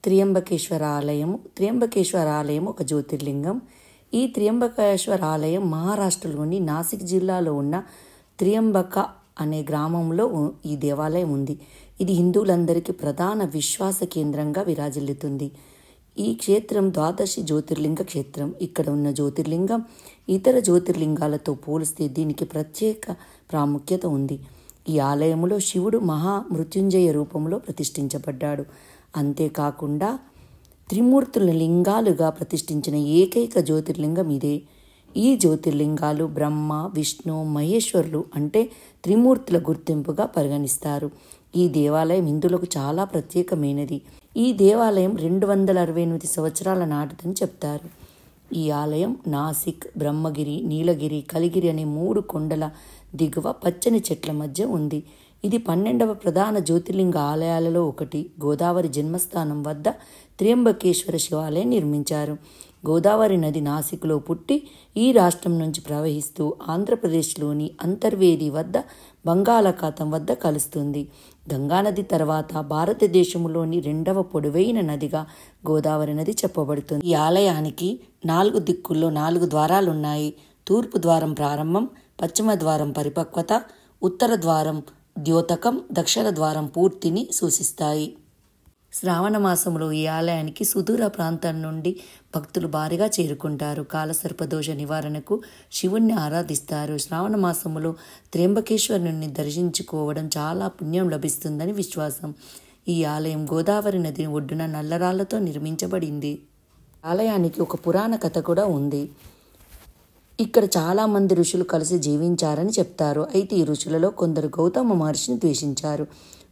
త్ర్యంబకేశ్వర ఆలయం ఒక జ్యోతిర్లింగం. ఈ త్ర్యంబకేశ్వర ఆలయం మహారాష్ట్రలోని నాసిక్ జిల్లాలో ఉన్న త్ర్యంబక అనే గ్రామంలో ఈ దేవాలయం ఉంది. ఇది హిందువులందరికీ ప్రధాన విశ్వాస కేంద్రంగా విరాజిల్లుతుంది. ఈ క్షేత్రం ద్వాదశి జ్యోతిర్లింగ క్షేత్రం. ఇక్కడ ఉన్న జ్యోతిర్లింగం ఇతర జ్యోతిర్లింగాలతో పోలిస్తే దీనికి ప్రత్యేక ప్రాముఖ్యత ఉంది. ఈ ఆలయంలో శివుడు మహామృత్యుంజయ రూపంలో ప్రతిష్ఠించబడ్డాడు. అంతేకాకుండా త్రిమూర్తుల లింగాలుగా ప్రతిష్ఠించిన ఏకైక జ్యోతిర్లింగం ఇదే. ఈ జ్యోతిర్లింగాలు బ్రహ్మ, విష్ణు, మహేశ్వరులు అంటే త్రిమూర్తుల గుర్తింపుగా పరిగణిస్తారు. ఈ దేవాలయం హిందువులకు చాలా ప్రత్యేకమైనది. ఈ దేవాలయం 268 సంవత్సరాల నాటిదని చెప్తారు. ఈ ఆలయం నాసిక్, బ్రహ్మగిరి, నీలగిరి, కలిగిరి అనే 3 కొండల దిగువ పచ్చని చెట్ల మధ్య ఉంది. ఇది 12వ ప్రధాన జ్యోతిర్లింగ ఆలయాలలో ఒకటి. గోదావరి జన్మస్థానం వద్ద త్ర్యంబకేశ్వర శివాలయం నిర్మించారు. గోదావరి నది నాసిక్లో పుట్టి ఈ రాష్ట్రం నుంచి ప్రవహిస్తూ ఆంధ్రప్రదేశ్లోని అంతర్వేది వద్ద బంగాళాఖాతం వద్ద కలుస్తుంది. గంగానది తర్వాత భారతదేశంలోని 2వ పొడవైన నదిగా గోదావరి నది చెప్పబడుతుంది. ఈ ఆలయానికి 4 దిక్కుల్లో 4 ద్వారాలున్నాయి. తూర్పు ద్వారం ప్రారంభం, పశ్చిమ ద్వారం పరిపక్వత, ఉత్తర ద్వారం ద్యోతకం, దక్షిణ ద్వారం పూర్తిని సూచిస్తాయి. శ్రావణ మాసంలో ఈ ఆలయానికి సుదూర ప్రాంతం నుండి భక్తులు భారీగా చేరుకుంటారు. కాలసర్పదోష నివారణకు శివుణ్ణి ఆరాధిస్తారు. శ్రావణ మాసంలో త్ర్యంబకేశ్వరుని దర్శించుకోవడం చాలా పుణ్యం లభిస్తుందని విశ్వాసం. ఈ ఆలయం గోదావరి నది ఒడ్డున నల్లరాళ్లతో నిర్మించబడింది. ఆలయానికి ఒక పురాణ కథ కూడా ఉంది. ఇక్కడ చాలామంది ఋషులు కలిసి జీవించారని చెప్తారు. అయితే ఈ ఋషులలో కొందరు గౌతమ మహర్షిని ద్వేషించారు.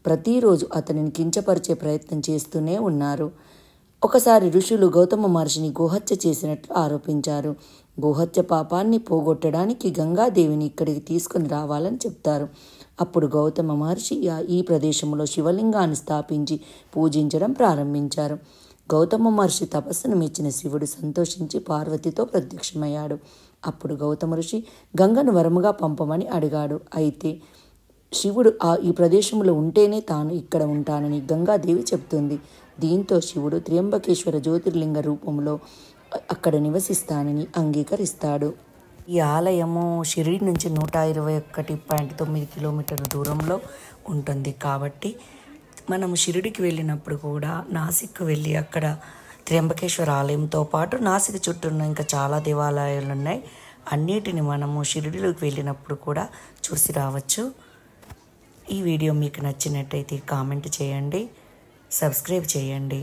ప్రతిరోజు అతనిని కించపరిచే ప్రయత్నం చేస్తూనే ఉన్నారు. ఒకసారి ఋషులు గౌతమ మహర్షిని గోహత్య చేసినట్లు ఆరోపించారు. గోహత్య పాపాన్ని పోగొట్టడానికి గంగాదేవిని ఇక్కడికి తీసుకుని రావాలని చెప్తారు. అప్పుడు గౌతమ మహర్షి ఈ ప్రదేశంలో శివలింగాన్ని స్థాపించి పూజించడం ప్రారంభించారు. గౌతమ మహర్షి తపస్సును మెచ్చిన శివుడు సంతోషించి పార్వతితో ప్రత్యక్షమయ్యాడు. అప్పుడు గౌతమ ఋషి గంగను వరముగా పంపమని అడిగాడు. అయితే శివుడు ఈ ప్రదేశంలో ఉంటేనే తాను ఇక్కడ ఉంటానని గంగాదేవి చెప్తుంది. దీంతో శివుడు త్ర్యంబకేశ్వర జ్యోతిర్లింగ రూపంలో అక్కడ నివసిస్తానని అంగీకరిస్తాడు. ఈ ఆలయము షిరిడి నుంచి 121.9 కిలోమీటర్ల దూరంలో ఉంటుంది. కాబట్టి మనము షిరిడికి వెళ్ళినప్పుడు కూడా నాసిక్ వెళ్ళి అక్కడ త్ర్యంబకేశ్వర ఆలయంతో పాటు నాసిక్ చుట్టూ ఇంకా చాలా దేవాలయాలు ఉన్నాయి. అన్నిటిని మనము షిరిడిలోకి వెళ్ళినప్పుడు కూడా చూసి రావచ్చు. ఈ వీడియో మీకు నచ్చినట్టయితే కామెంట్ చేయండి, సబ్స్క్రైబ్ చేయండి.